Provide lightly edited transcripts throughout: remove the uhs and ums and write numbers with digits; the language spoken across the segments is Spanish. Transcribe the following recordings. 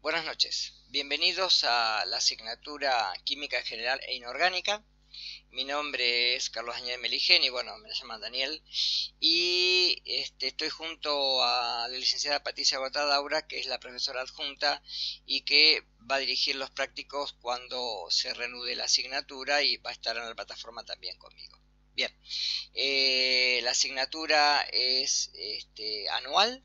Buenas noches, bienvenidos a la asignatura Química General e Inorgánica. Mi nombre es Carlos Añade Meligen y bueno, me llaman Daniel. Y estoy junto a la licenciada Patricia Botadaura, que es la profesora adjunta y que va a dirigir los prácticos cuando se reanude la asignatura y va a estar en la plataforma también conmigo. Bien, la asignatura es anual.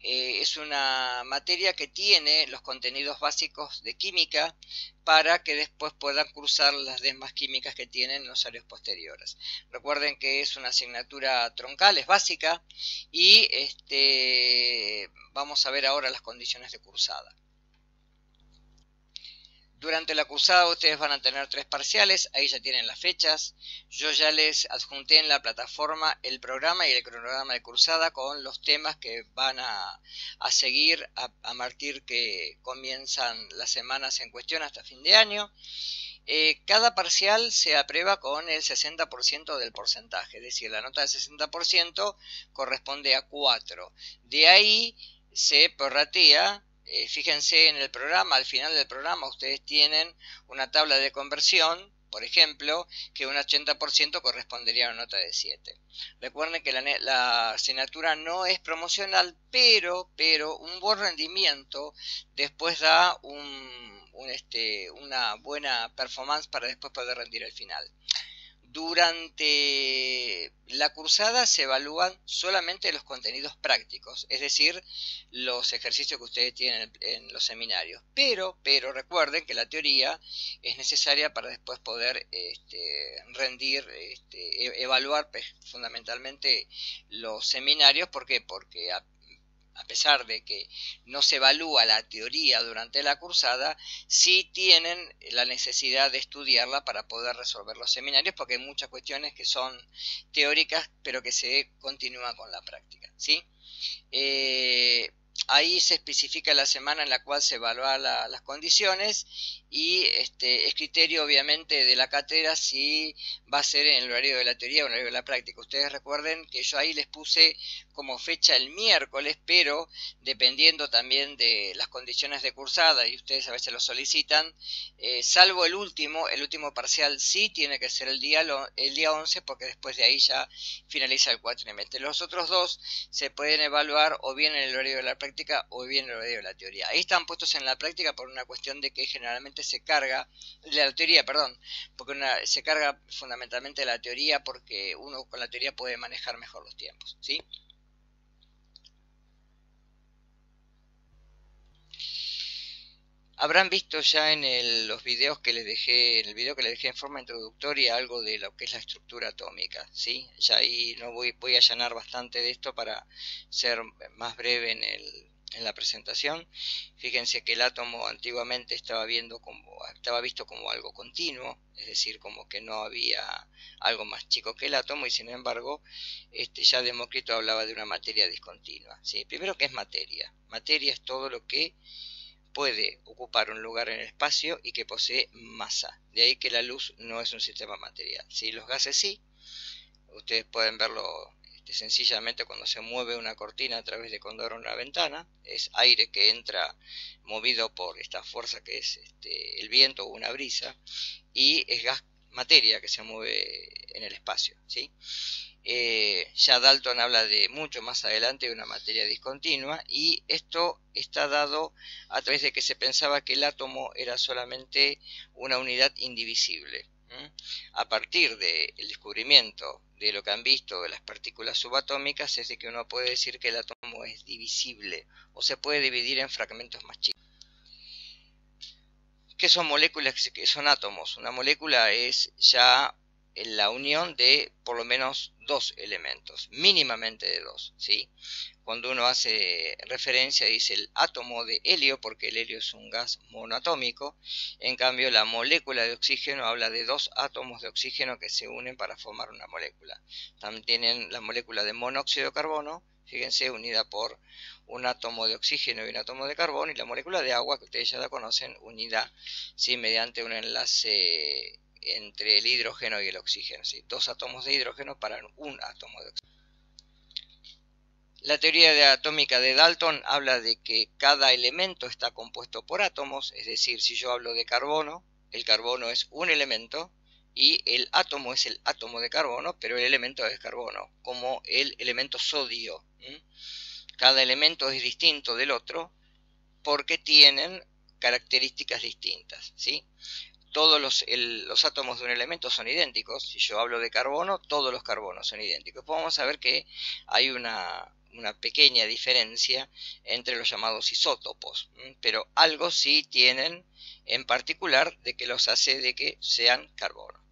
Es una materia que tiene los contenidos básicos de química para que después puedan cursar las demás químicas que tienen en los años posteriores. Recuerden que es una asignatura troncal, es básica y vamos a ver ahora las condiciones de cursada. Durante la cursada ustedes van a tener 3 parciales, ahí ya tienen las fechas. Yo ya les adjunté en la plataforma el programa y el cronograma de cursada con los temas que van a seguir a partir que comienzan las semanas en cuestión hasta fin de año. Cada parcial se aprueba con el 60% del porcentaje, es decir, la nota del 60% corresponde a 4. De ahí se prorratea. Fíjense en el programa, al final del programa ustedes tienen una tabla de conversión, por ejemplo, que un 80% correspondería a una nota de 7. Recuerden que la asignatura no es promocional, pero un buen rendimiento después da una buena performance para después poder rendir el final. Durante la cursada se evalúan solamente los contenidos prácticos, es decir, los ejercicios que ustedes tienen en los seminarios. Pero recuerden que la teoría es necesaria para después poder rendir, evaluar fundamentalmente los seminarios. ¿Por qué? Porque a pesar de que no se evalúa la teoría durante la cursada, sí tienen la necesidad de estudiarla para poder resolver los seminarios, porque hay muchas cuestiones que son teóricas, pero que se continúan con la práctica, ¿sí? Ahí se especifica la semana en la cual se evalúan las condiciones y es criterio obviamente de la cátedra si va a ser en el horario de la teoría o en el horario de la práctica. Ustedes recuerden que yo ahí les puse como fecha el miércoles, pero dependiendo también de las condiciones de cursada, y ustedes a veces lo solicitan, salvo el último parcial sí tiene que ser el día 11, porque después de ahí ya finaliza el cuatrimestre. Los otros dos se pueden evaluar o bien en el horario de la práctica o bien en el horario de la teoría. Ahí están puestos en la práctica por una cuestión de que generalmente se carga, de la teoría, perdón, porque se carga fundamentalmente la teoría, porque uno con la teoría puede manejar mejor los tiempos, ¿sí? Habrán visto ya en los videos que les dejé, en el video que les dejé en forma introductoria, algo de lo que es la estructura atómica, ¿sí? Ya ahí no voy a allanar bastante de esto para ser más breve en la presentación. Fíjense que el átomo antiguamente estaba visto como algo continuo, es decir, como que no había algo más chico que el átomo, y sin embargo, ya Demócrito hablaba de una materia discontinua, ¿sí? Primero, ¿qué es materia? Materia es todo lo que puede ocupar un lugar en el espacio y que posee masa. De ahí que la luz no es un sistema material. ¿Sí? Los gases sí. Ustedes pueden verlo sencillamente cuando se mueve una cortina a través de cuando abre una ventana. Es aire que entra movido por esta fuerza que es el viento o una brisa. Y es gas, materia que se mueve en el espacio, ¿sí? Ya Dalton habla de mucho más adelante de una materia discontinua, y esto está dado a través de que se pensaba que el átomo era solamente una unidad indivisible. A partir del descubrimiento de lo que han visto de las partículas subatómicas, es de que uno puede decir que el átomo es divisible o se puede dividir en fragmentos más chicos. ¿Qué son moléculas? ¿Qué son átomos? Una molécula es ya la unión de por lo menos 2 elementos, mínimamente de 2, ¿sí? Cuando uno hace referencia dice el átomo de helio, porque el helio es un gas monoatómico. En cambio, la molécula de oxígeno habla de 2 átomos de oxígeno que se unen para formar una molécula. También tienen la molécula de monóxido de carbono, fíjense, unida por un átomo de oxígeno y un átomo de carbono, y la molécula de agua, que ustedes ya la conocen, unida, ¿sí?, mediante un enlace entre el hidrógeno y el oxígeno, ¿sí? 2 átomos de hidrógeno para un átomo de oxígeno. La teoría atómica de Dalton habla de que cada elemento está compuesto por átomos, es decir, si yo hablo de carbono, el carbono es un elemento y el átomo es el átomo de carbono, pero el elemento es carbono, como el elemento sodio. Cada elemento es distinto del otro porque tienen características distintas, ¿sí? Todos los átomos de un elemento son idénticos. Si yo hablo de carbono, todos los carbonos son idénticos. Pues vamos a ver que hay una pequeña diferencia entre los llamados isótopos, pero algo sí tienen en particular de que los hace de que sean carbono.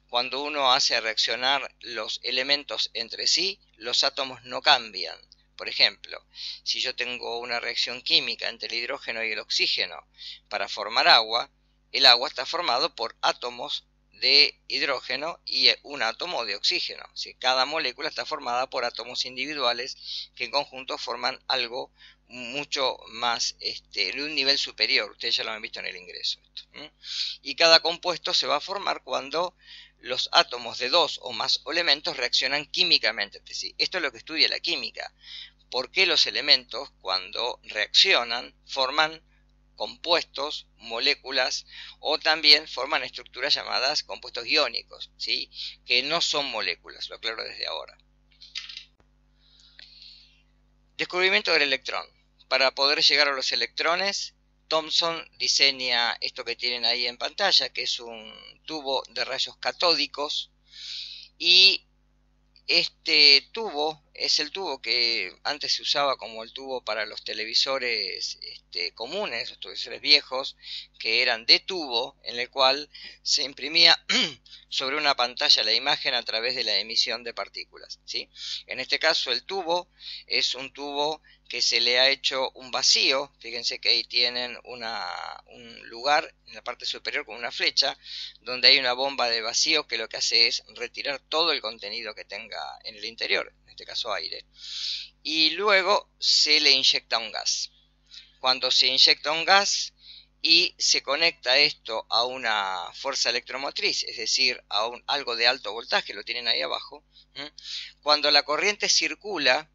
Cuando uno hace reaccionar los elementos entre sí, los átomos no cambian. Por ejemplo, si yo tengo una reacción química entre el hidrógeno y el oxígeno para formar agua, el agua está formado por átomos de hidrógeno y un átomo de oxígeno. Si cada molécula está formada por átomos individuales que en conjunto forman algo mucho más, de un nivel superior. Ustedes ya lo han visto en el ingreso. Y cada compuesto se va a formar cuando los átomos de dos o más elementos reaccionan químicamente entre sí. Esto es lo que estudia la química. ¿Por qué los elementos, cuando reaccionan, forman compuestos, moléculas, o también forman estructuras llamadas compuestos iónicos, ¿sí? Que no son moléculas, lo aclaro desde ahora. Descubrimiento del electrón. Para poder llegar a los electrones, Thomson diseña esto que tienen ahí en pantalla, que es un tubo de rayos catódicos, y este tubo es el tubo que antes se usaba como el tubo para los televisores comunes, los televisores viejos, que eran de tubo, en el cual se imprimía sobre una pantalla la imagen a través de la emisión de partículas, ¿sí? En este caso el tubo es un tubo que se le ha hecho un vacío. Fíjense que ahí tienen un lugar en la parte superior con una flecha, donde hay una bomba de vacío que lo que hace es retirar todo el contenido que tenga en el interior, en este caso aire, y luego se le inyecta un gas. Cuando se inyecta un gas y se conecta esto a una fuerza electromotriz, es decir, a algo de alto voltaje, lo tienen ahí abajo, cuando la corriente circula,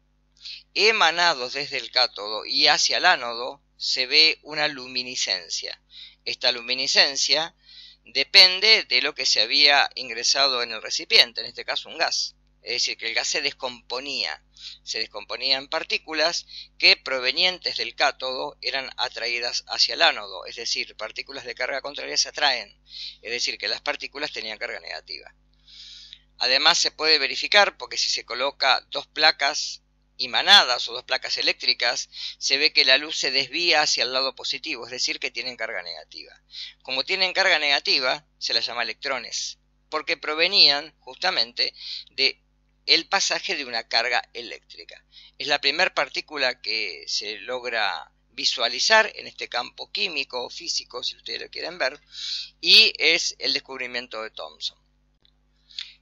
emanados desde el cátodo y hacia el ánodo, se ve una luminiscencia. Esta luminiscencia depende de lo que se había ingresado en el recipiente, en este caso un gas. Es decir, que el gas se descomponía en partículas que provenientes del cátodo eran atraídas hacia el ánodo, es decir, partículas de carga contraria se atraen, es decir, que las partículas tenían carga negativa. Además se puede verificar, porque si se coloca dos placas imanadas o dos placas eléctricas, se ve que la luz se desvía hacia el lado positivo, es decir, que tienen carga negativa. Como tienen carga negativa, se las llama electrones, porque provenían justamente de el pasaje de una carga eléctrica. Es la primera partícula que se logra visualizar en este campo químico o físico, si ustedes lo quieren ver, y es el descubrimiento de Thomson.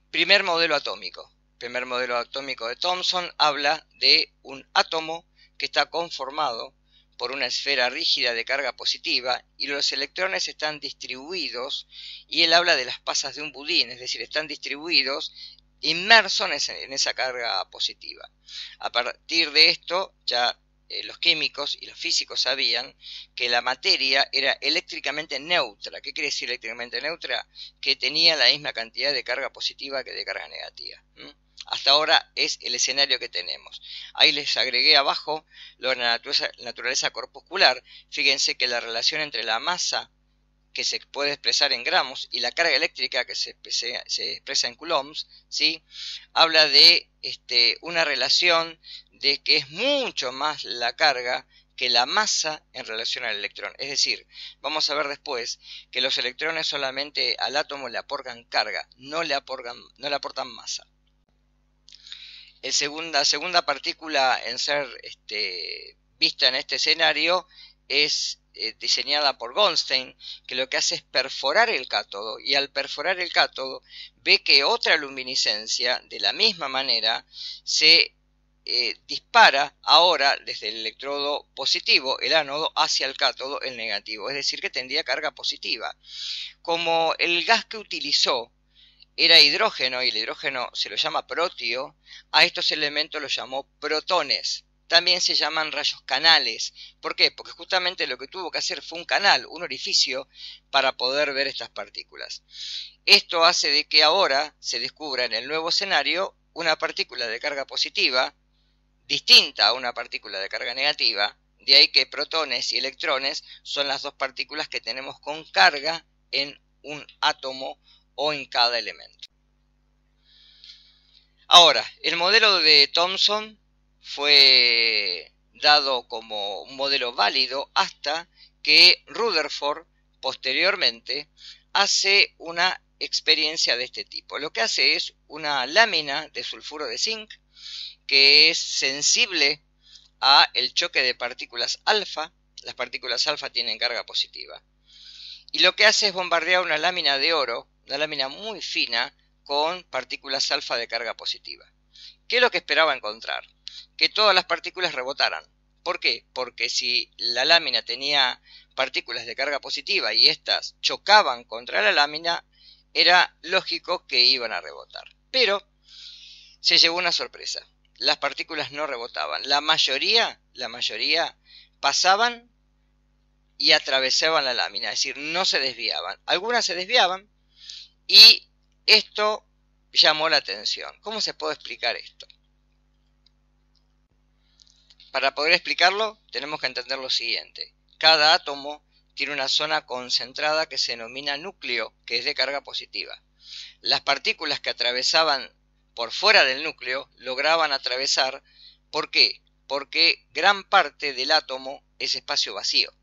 Primer modelo atómico. Primer modelo atómico de Thomson habla de un átomo que está conformado por una esfera rígida de carga positiva y los electrones están distribuidos, y él habla de las pasas de un budín, es decir, están distribuidos inmersos en esa carga positiva. A partir de esto ya los químicos y los físicos sabían que la materia era eléctricamente neutra. ¿Qué quiere decir eléctricamente neutra? Que tenía la misma cantidad de carga positiva que de carga negativa. Hasta ahora es el escenario que tenemos. Ahí les agregué abajo la naturaleza corpuscular. Fíjense que la relación entre la masa, que se puede expresar en gramos, y la carga eléctrica, que se expresa en coulombs, ¿sí? Habla de una relación de que es mucho más la carga que la masa en relación al electrón. Es decir, vamos a ver después que los electrones solamente al átomo le aportan carga, no le aportan masa. La segunda partícula en ser vista en este escenario es diseñada por Goldstein, que lo que hace es perforar el cátodo, y al perforar el cátodo ve que otra luminiscencia de la misma manera se dispara ahora desde el electrodo positivo, el ánodo, hacia el cátodo, el negativo, es decir, que tendría carga positiva. Como el gas que utilizó era hidrógeno, y el hidrógeno se lo llama protio, a estos elementos los llamó protones. También se llaman rayos canales. ¿Por qué? Porque justamente lo que tuvo que hacer fue un canal, un orificio, para poder ver estas partículas. Esto hace de que ahora se descubra en el nuevo escenario una partícula de carga positiva distinta a una partícula de carga negativa. De ahí que protones y electrones son las dos partículas que tenemos con carga en un átomo o en cada elemento. Ahora, el modelo de Thomson fue dado como un modelo válido hasta que Rutherford posteriormente hace una experiencia de este tipo. Lo que hace es una lámina de sulfuro de zinc que es sensible a el choque de partículas alfa. Las partículas alfa tienen carga positiva. Y lo que hace es bombardear una lámina de oro, una lámina muy fina, con partículas alfa de carga positiva. ¿Qué es lo que esperaba encontrar? Que todas las partículas rebotaran. ¿Por qué? Porque si la lámina tenía partículas de carga positiva y éstas chocaban contra la lámina, era lógico que iban a rebotar. Pero se llevó una sorpresa. Las partículas no rebotaban. La mayoría pasaban y atravesaban la lámina, es decir, no se desviaban. Algunas se desviaban y esto llamó la atención. ¿Cómo se puede explicar esto? Para poder explicarlo, tenemos que entender lo siguiente. Cada átomo tiene una zona concentrada que se denomina núcleo, que es de carga positiva. Las partículas que atravesaban por fuera del núcleo lograban atravesar. ¿Por qué? Porque gran parte del átomo es espacio vacío.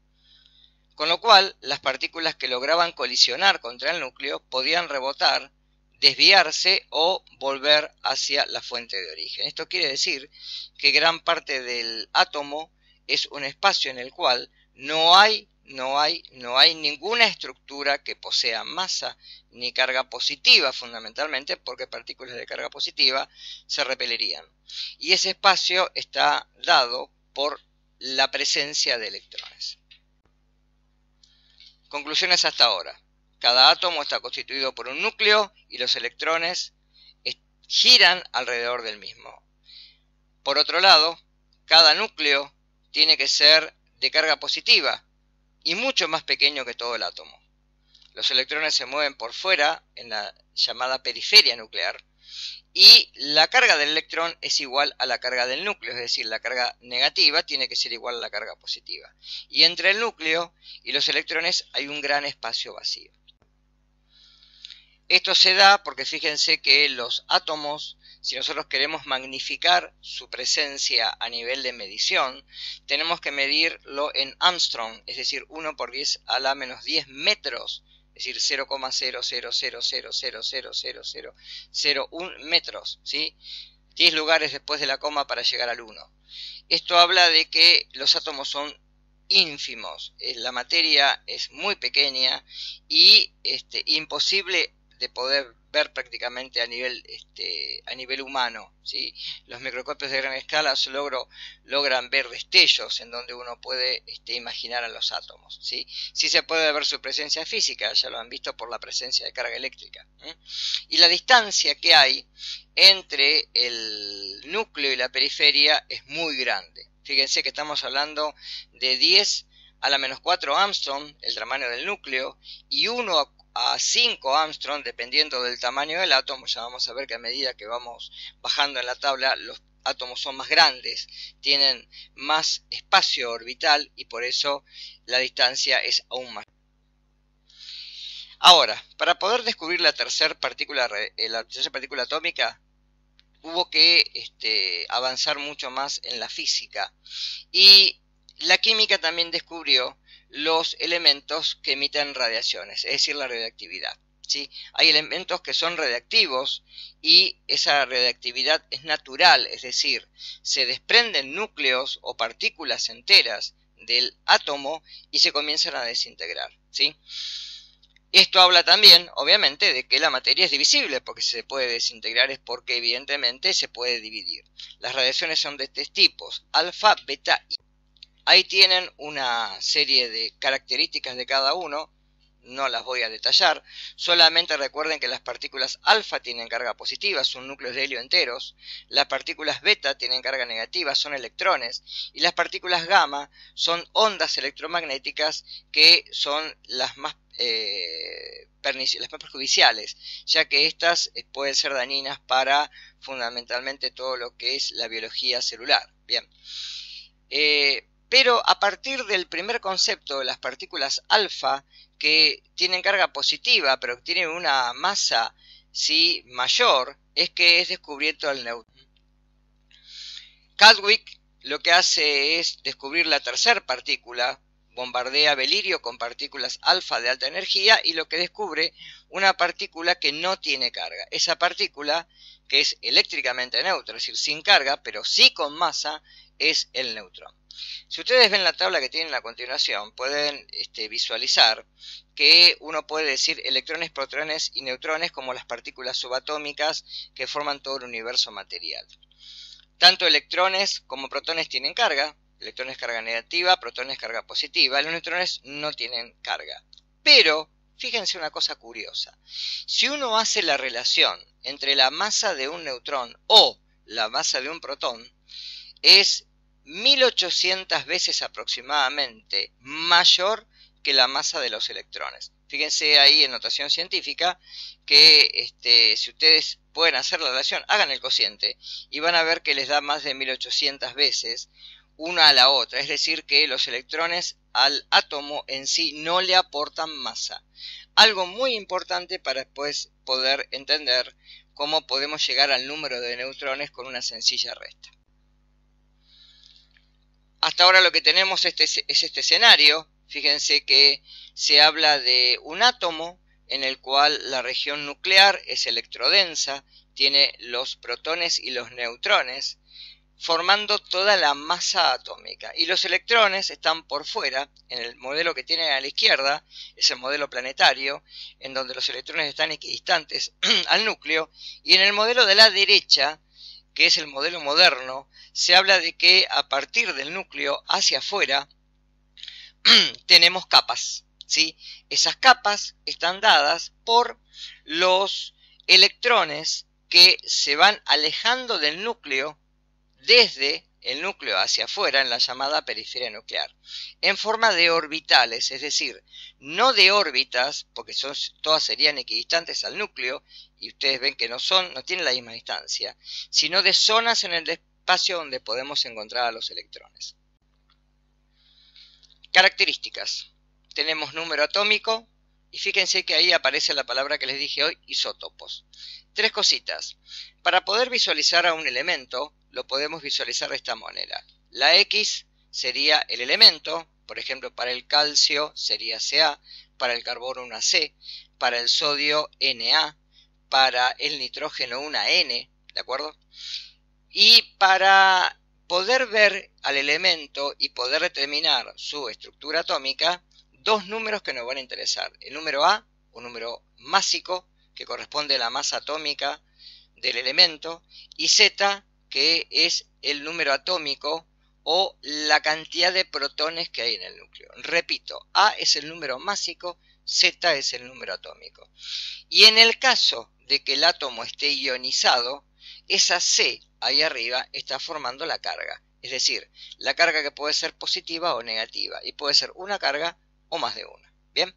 Con lo cual, las partículas que lograban colisionar contra el núcleo podían rebotar, desviarse o volver hacia la fuente de origen. Esto quiere decir que gran parte del átomo es un espacio en el cual no hay ninguna estructura que posea masa ni carga positiva, fundamentalmente porque partículas de carga positiva se repelerían. Y ese espacio está dado por la presencia de electrones. Conclusiones hasta ahora. Cada átomo está constituido por un núcleo y los electrones giran alrededor del mismo. Por otro lado, cada núcleo tiene que ser de carga positiva y mucho más pequeño que todo el átomo. Los electrones se mueven por fuera en la llamada periferia nuclear y la carga del electrón es igual a la carga del núcleo, es decir, la carga negativa tiene que ser igual a la carga positiva. Y entre el núcleo y los electrones hay un gran espacio vacío. Esto se da porque fíjense que los átomos, si nosotros queremos magnificar su presencia a nivel de medición, tenemos que medirlo en Armstrong, es decir, 1 por 10 a la menos 10 metros, es decir, 0,000000001 metros, ¿sí? 10 lugares después de la coma para llegar al 1. Esto habla de que los átomos son ínfimos, la materia es muy pequeña y imposible de poder ver prácticamente a nivel humano, ¿sí? Los microscopios de gran escala logran ver destellos en donde uno puede imaginar a los átomos, ¿sí? Sí se puede ver su presencia física, ya lo han visto por la presencia de carga eléctrica, ¿eh? Y la distancia que hay entre el núcleo y la periferia es muy grande. Fíjense que estamos hablando de 10 a la menos 4 Armstrong, el tamaño del núcleo, y 1 a 5 Armstrong, dependiendo del tamaño del átomo. Ya vamos a ver que a medida que vamos bajando en la tabla, los átomos son más grandes, tienen más espacio orbital y por eso la distancia es aún más. Ahora, para poder descubrir la tercera partícula atómica, hubo que avanzar mucho más en la física. Y la química también descubrió los elementos que emiten radiaciones, es decir, la radioactividad, ¿sí? Hay elementos que son radiactivos y esa radioactividad es natural, es decir, se desprenden núcleos o partículas enteras del átomo y se comienzan a desintegrar, ¿sí? Esto habla también, obviamente, de que la materia es divisible, porque si se puede desintegrar es porque evidentemente se puede dividir. Las radiaciones son de tres tipos, alfa, beta y... Ahí tienen una serie de características de cada uno, no las voy a detallar. Solamente recuerden que las partículas alfa tienen carga positiva, son núcleos de helio enteros. Las partículas beta tienen carga negativa, son electrones. Y las partículas gamma son ondas electromagnéticas que son las más perjudiciales, ya que estas pueden ser dañinas para fundamentalmente todo lo que es la biología celular. Bien. Pero a partir del primer concepto de las partículas alfa, que tienen carga positiva, pero que tienen una masa sí mayor, es que es descubierto el neutrón. Chadwick lo que hace es descubrir la tercera partícula, bombardea belirio con partículas alfa de alta energía y lo que descubre una partícula que no tiene carga. Esa partícula, que es eléctricamente neutra, es decir, sin carga, pero sí con masa, es el neutrón. Si ustedes ven la tabla que tienen a continuación, pueden visualizar que uno puede decir electrones, protones y neutrones como las partículas subatómicas que forman todo el universo material. Tanto electrones como protones tienen carga, electrones carga negativa, protones carga positiva, los neutrones no tienen carga. Pero, fíjense una cosa curiosa, si uno hace la relación entre la masa de un neutrón o la masa de un protón, es 1800 veces aproximadamente mayor que la masa de los electrones. Fíjense ahí en notación científica que si ustedes pueden hacer la relación, hagan el cociente y van a ver que les da más de 1800 veces una a la otra. Es decir, que los electrones al átomo en sí no le aportan masa. Algo muy importante para después poder entender cómo podemos llegar al número de neutrones con una sencilla resta. Hasta ahora lo que tenemos es este escenario. Fíjense que se habla de un átomo en el cual la región nuclear es electrodensa, tiene los protones y los neutrones, formando toda la masa atómica. Y los electrones están por fuera. En el modelo que tienen a la izquierda es el modelo planetario, en donde los electrones están equidistantes al núcleo, y en el modelo de la derecha, que es el modelo moderno, se habla de que a partir del núcleo hacia afuera tenemos capas, ¿sí? Esas capas están dadas por los electrones que se van alejando del núcleo desde el núcleo hacia afuera en la llamada periferia nuclear, en forma de orbitales, es decir, no de órbitas, porque todas serían equidistantes al núcleo, y ustedes ven que no tienen la misma distancia, sino de zonas en el espacio donde podemos encontrar a los electrones. Características. Tenemos número atómico, y fíjense que ahí aparece la palabra que les dije hoy, isótopos. Tres cositas. Para poder visualizar a un elemento, lo podemos visualizar de esta manera. La X sería el elemento, por ejemplo, para el calcio sería Ca, para el carbono una C, para el sodio Na, para el nitrógeno una N, ¿de acuerdo? Y para poder ver al elemento y poder determinar su estructura atómica, dos números que nos van a interesar. El número A, un número másico, que corresponde a la masa atómica del elemento, y Z, que es el número atómico o la cantidad de protones que hay en el núcleo. Repito, A es el número másico, Z es el número atómico. Y en el caso de que el átomo esté ionizado, esa C ahí arriba está formando la carga. Es decir, la carga que puede ser positiva o negativa, y puede ser una carga o más de una. Bien.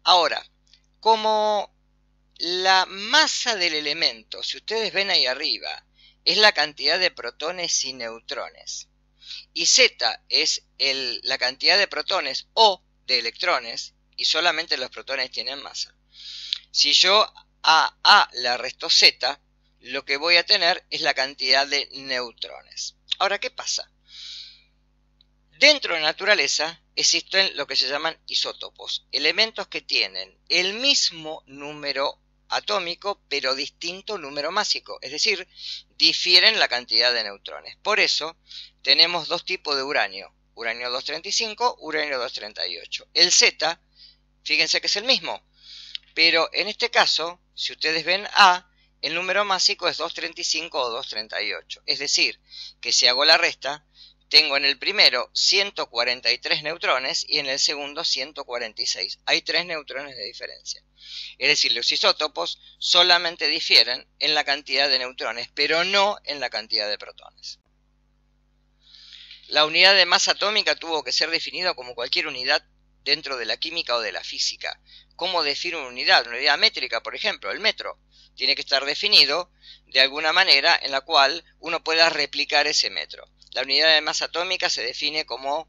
Ahora, como la masa del elemento, si ustedes ven ahí arriba, es la cantidad de protones y neutrones, y Z es la cantidad de protones o de electrones, y solamente los protones tienen masa. Si yo a A le resto Z, lo que voy a tener es la cantidad de neutrones. Ahora, ¿qué pasa? Dentro de la naturaleza existen lo que se llaman isótopos, elementos que tienen el mismo número atómico pero distinto número másico, es decir, difieren la cantidad de neutrones. Por eso tenemos dos tipos de uranio, uranio 235, uranio 238. El Z, fíjense que es el mismo, pero en este caso, si ustedes ven A, el número másico es 235 o 238, es decir, que si hago la resta, tengo en el primero 143 neutrones y en el segundo 146. Hay 3 neutrones de diferencia. Es decir, los isótopos solamente difieren en la cantidad de neutrones, pero no en la cantidad de protones. La unidad de masa atómica tuvo que ser definida como cualquier unidad dentro de la química o de la física. ¿Cómo define una unidad? Una unidad métrica, por ejemplo, el metro. Tiene que estar definido de alguna manera en la cual uno pueda replicar ese metro. La unidad de masa atómica se define como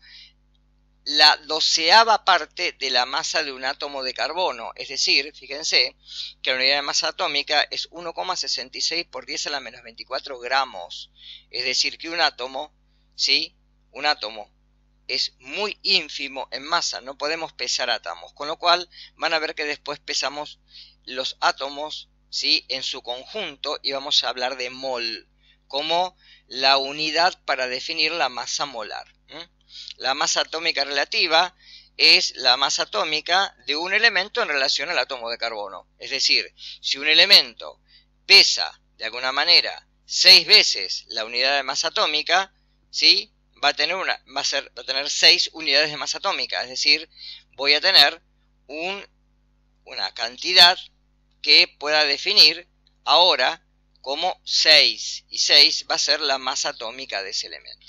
la 12ª parte de la masa de un átomo de carbono. Es decir, fíjense que la unidad de masa atómica es 1,66 por 10 a la menos 24 gramos. Es decir, que un átomo, ¿sí? Un átomo es muy ínfimo en masa, no podemos pesar átomos, con lo cual van a ver que después pesamos los átomos, ¿sí?, en su conjunto y vamos a hablar de mol como la unidad para definir la masa molar. La masa atómica relativa es la masa atómica de un elemento en relación al átomo de carbono. Es decir, si un elemento pesa de alguna manera 6 veces la unidad de masa atómica, ¿sí?, va a tener 6 unidades de masa atómica, es decir, voy a tener una cantidad que pueda definir ahora como 6, y 6 va a ser la masa atómica de ese elemento.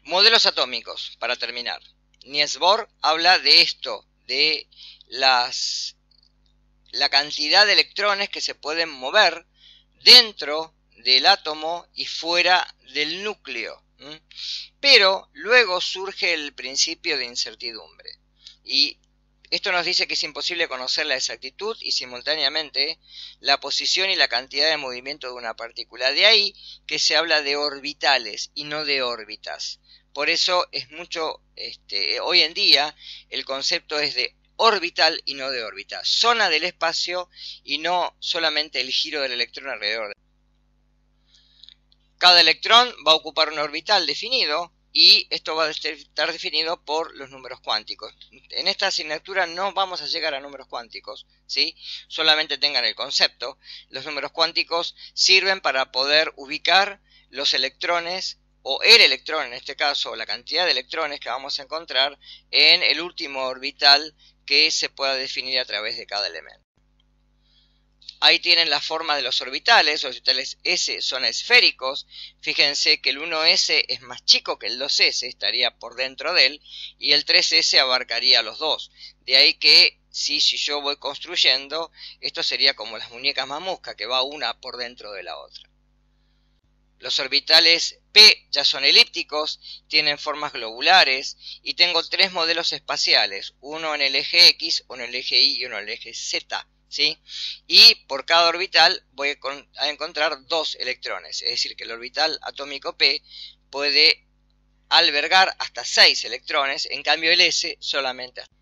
Modelos atómicos, para terminar. Niels Bohr habla de esto, de la cantidad de electrones que se pueden mover dentro del átomo y fuera del núcleo. Pero luego surge el principio de incertidumbre. Y esto nos dice que es imposible conocer la exactitud y simultáneamente la posición y la cantidad de movimiento de una partícula. De ahí que se habla de orbitales y no de órbitas. Por eso es hoy en día el concepto es de orbital y no de órbita. Zona del espacio y no solamente el giro del electrón alrededor. Cada electrón va a ocupar un orbital definido y esto va a estar definido por los números cuánticos. En esta asignatura no vamos a llegar a números cuánticos, ¿sí? Solamente tengan el concepto. Los números cuánticos sirven para poder ubicar los electrones o el electrón, en este caso, la cantidad de electrones que vamos a encontrar en el último orbital que se pueda definir a través de cada elemento. Ahí tienen la forma de los orbitales. Los orbitales S son esféricos. Fíjense que el 1S es más chico que el 2S, estaría por dentro de él, y el 3S abarcaría los dos. De ahí que si yo voy construyendo, esto sería como las muñecas mamusca, que va una por dentro de la otra. Los orbitales P ya son elípticos, tienen formas globulares y tengo 3 modelos espaciales, uno en el eje X, uno en el eje Y y uno en el eje Z. ¿Sí? Y por cada orbital voy a encontrar 2 electrones, es decir, que el orbital atómico P puede albergar hasta 6 electrones, en cambio el S solamente hasta.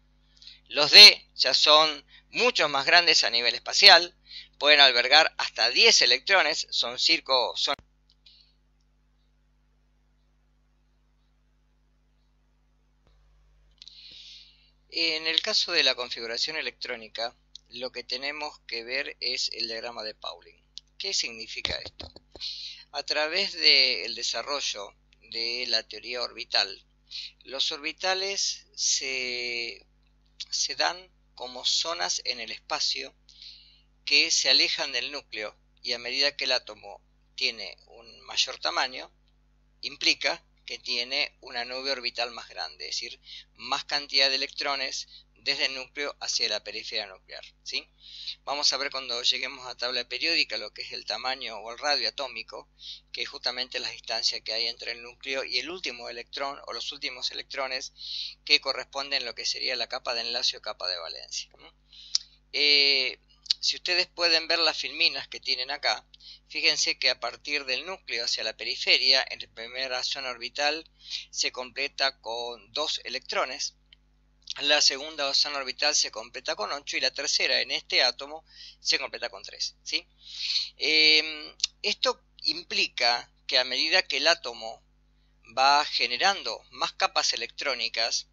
Los D ya son mucho más grandes a nivel espacial, pueden albergar hasta 10 electrones, son. En el caso de la configuración electrónica, lo que tenemos que ver es el diagrama de Pauling. ¿Qué significa esto? A través del desarrollo de la teoría orbital, los orbitales se dan como zonas en el espacio que se alejan del núcleo, y a medida que el átomo tiene un mayor tamaño, implica que tiene una nube orbital más grande, es decir, más cantidad de electrones desde el núcleo hacia la periferia nuclear, ¿sí? Vamos a ver cuando lleguemos a tabla periódica lo que es el tamaño o el radio atómico, que es justamente la distancia que hay entre el núcleo y el último electrón o los últimos electrones, que corresponden a lo que sería la capa de enlace o capa de valencia. Si ustedes pueden ver las filminas que tienen acá, fíjense que a partir del núcleo hacia la periferia, en la primera zona orbital se completa con 2 electrones, la segunda zona orbital se completa con 8 y la tercera en este átomo se completa con 3, ¿sí? Esto implica que a medida que el átomo va generando más capas electrónicas,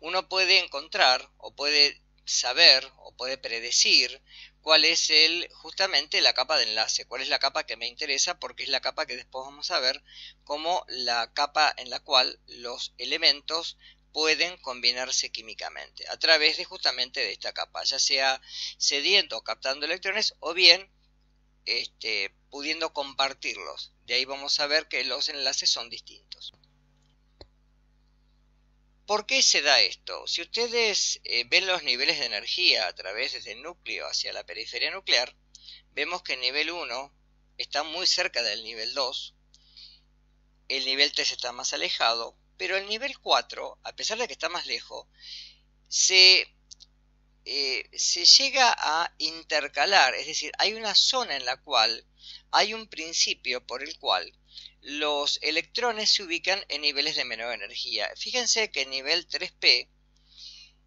uno puede encontrar o puede saber o puede predecir cuál es justamente la capa de enlace, cuál es la capa que me interesa, porque es la capa que después vamos a ver como la capa en la cual los elementos pueden combinarse químicamente a través de justamente de esta capa, ya sea cediendo o captando electrones o bien pudiendo compartirlos. De ahí vamos a ver que los enlaces son distintos. ¿Por qué se da esto? Si ustedes ven los niveles de energía a través desde el núcleo hacia la periferia nuclear, vemos que el nivel 1 está muy cerca del nivel 2, el nivel 3 está más alejado, pero el nivel 4, a pesar de que está más lejos, se llega a intercalar, es decir, hay una zona en la cual hay un principio por el cual los electrones se ubican en niveles de menor energía. Fíjense que el nivel 3P,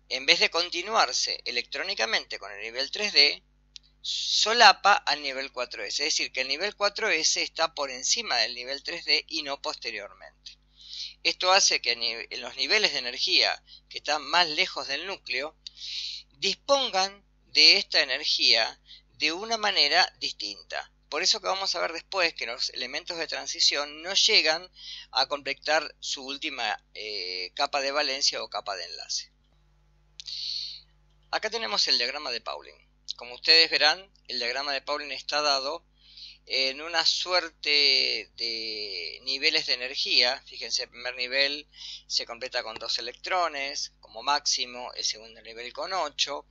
en vez de continuarse electrónicamente con el nivel 3D, solapa al nivel 4S, es decir, que el nivel 4S está por encima del nivel 3D y no posteriormente. Esto hace que en los niveles de energía que están más lejos del núcleo dispongan de esta energía de una manera distinta. Por eso que vamos a ver después que los elementos de transición no llegan a completar su última capa de valencia o capa de enlace. Acá tenemos el diagrama de Pauling. Como ustedes verán, el diagrama de Pauling está dado en una suerte de niveles de energía. Fíjense, el primer nivel se completa con 2 electrones como máximo, el segundo nivel con 8,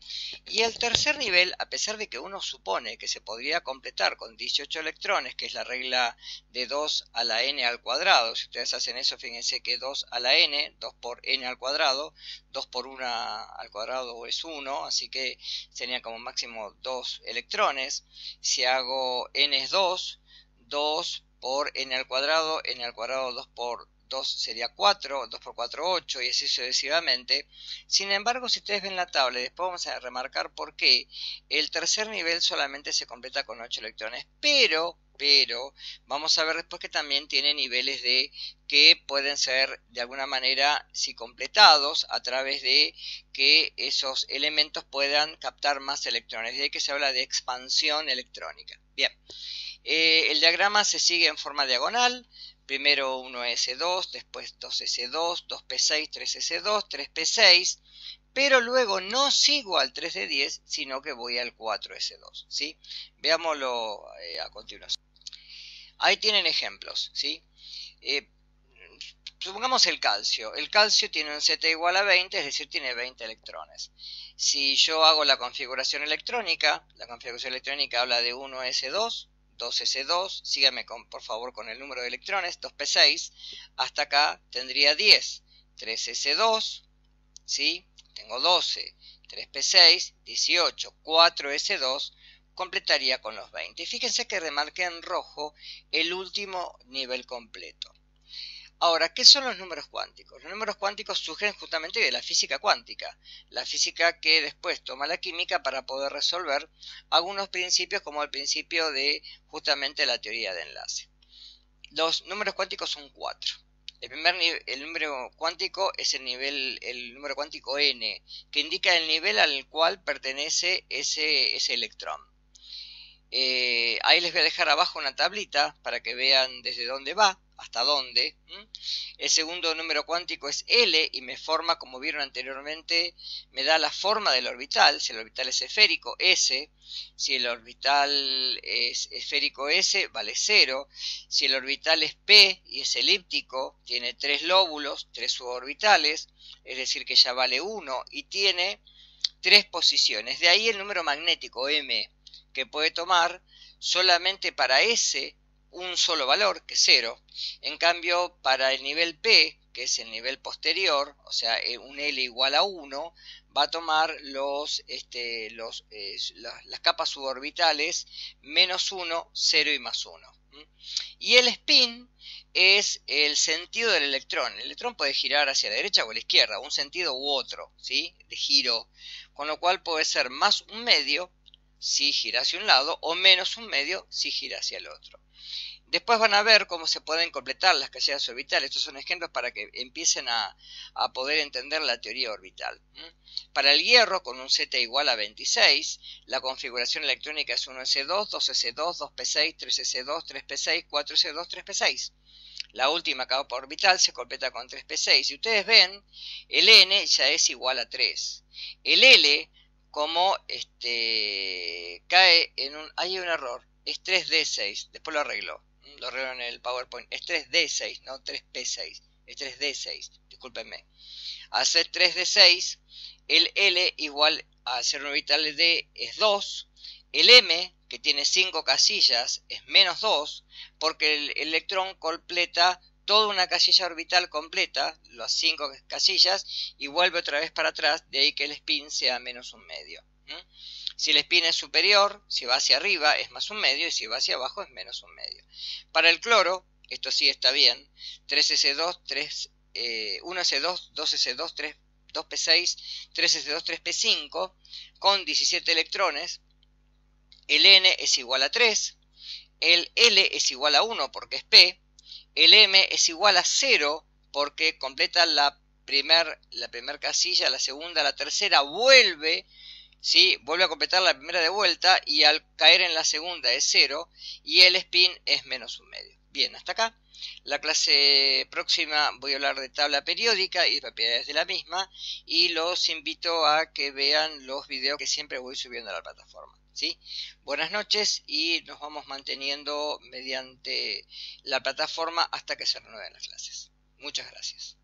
y el tercer nivel, a pesar de que uno supone que se podría completar con 18 electrones, que es la regla de 2 a la n al cuadrado, si ustedes hacen eso, fíjense que 2 a la n, 2 por n al cuadrado, 2 por 1 al cuadrado es 1, así que serían como máximo 2 electrones. Si hago n es 2, 2 por n al cuadrado 2 por 2 sería 4, 2 por 4 8 y así sucesivamente. Sin embargo, si ustedes ven la tabla, después vamos a remarcar por qué el tercer nivel solamente se completa con 8 electrones, pero vamos a ver después que también tiene niveles de que pueden ser de alguna manera si completados a través de que esos elementos puedan captar más electrones, de ahí que se habla de expansión electrónica. Bien, el diagrama se sigue en forma diagonal. Primero 1s2, después 2s2, 2p6, 3s2, 3p6, pero luego no sigo al 3d10, sino que voy al 4s2, ¿sí? Veámoslo a continuación. Ahí tienen ejemplos, ¿sí? Supongamos el calcio. El calcio tiene un Z igual a 20, es decir, tiene 20 electrones. Si yo hago la configuración electrónica habla de 1s2, 2s2, síganme por favor con el número de electrones, 2p6, hasta acá tendría 10, 3s2, ¿sí? Tengo 12, 3p6, 18, 4s2, completaría con los 20. Fíjense que remarqué en rojo el último nivel completo. Ahora, ¿qué son los números cuánticos? Los números cuánticos surgen justamente de la física cuántica, la física que después toma la química para poder resolver algunos principios como el principio de justamente la teoría de enlace. Los números cuánticos son 4. El número cuántico es el número cuántico n, que indica el nivel al cual pertenece ese electrón. Ahí les voy a dejar abajo una tablita para que vean desde dónde va, hasta dónde. El segundo número cuántico es L y me forma, como vieron anteriormente, me da la forma del orbital. Si el orbital es esférico, S. Si el orbital es esférico S, vale 0. Si el orbital es P y es elíptico, tiene 3 lóbulos, 3 suborbitales, es decir que ya vale 1 y tiene 3 posiciones. De ahí el número magnético M, que puede tomar solamente para S un solo valor, que es 0. En cambio, para el nivel P, que es el nivel posterior, o sea, un L igual a 1, va a tomar las capas suborbitales menos 1, 0 y más 1. Y el spin es el sentido del electrón. El electrón puede girar hacia la derecha o a la izquierda, un sentido u otro, ¿sí? De giro, con lo cual puede ser más un medio si gira hacia un lado o menos un medio si gira hacia el otro. Después van a ver cómo se pueden completar las casillas orbitales. Estos son ejemplos para que empiecen a poder entender la teoría orbital. Para el hierro, con un Z igual a 26, la configuración electrónica es 1s2, 2s2, 2p6, 3s2, 3p6, 4s2, 3p6. La última capa orbital se completa con 3p6. Si ustedes ven, el n ya es igual a 3. El L, como cae en un... hay un error, es 3d6, después lo arreglo en el PowerPoint, es 3d6, no 3p6, es 3d6, discúlpenme. Al ser 3d6, el L igual a ser un orbital de D es 2, el M, que tiene 5 casillas, es menos 2, porque el electrón completa toda una casilla orbital completa, las 5 casillas, y vuelve otra vez para atrás, de ahí que el spin sea menos un medio. Si el spin es superior, si va hacia arriba es más un medio, y si va hacia abajo es menos un medio. Para el cloro, esto sí está bien, 3s2, 1s2, 2s2, 2p6, 3s2, 3p5, con 17 electrones, el N es igual a 3, el L es igual a 1 porque es P, el M es igual a 0 porque completa la primer casilla, la segunda, la tercera, vuelve, ¿sí? Vuelve a completar la primera de vuelta y al caer en la segunda es 0 y el spin es menos un medio. Bien, hasta acá. La clase próxima voy a hablar de tabla periódica y propiedades de la misma y los invito a que vean los videos que siempre voy subiendo a la plataforma. ¿Sí? Buenas noches y nos vamos manteniendo mediante la plataforma hasta que se renueven las clases. Muchas gracias.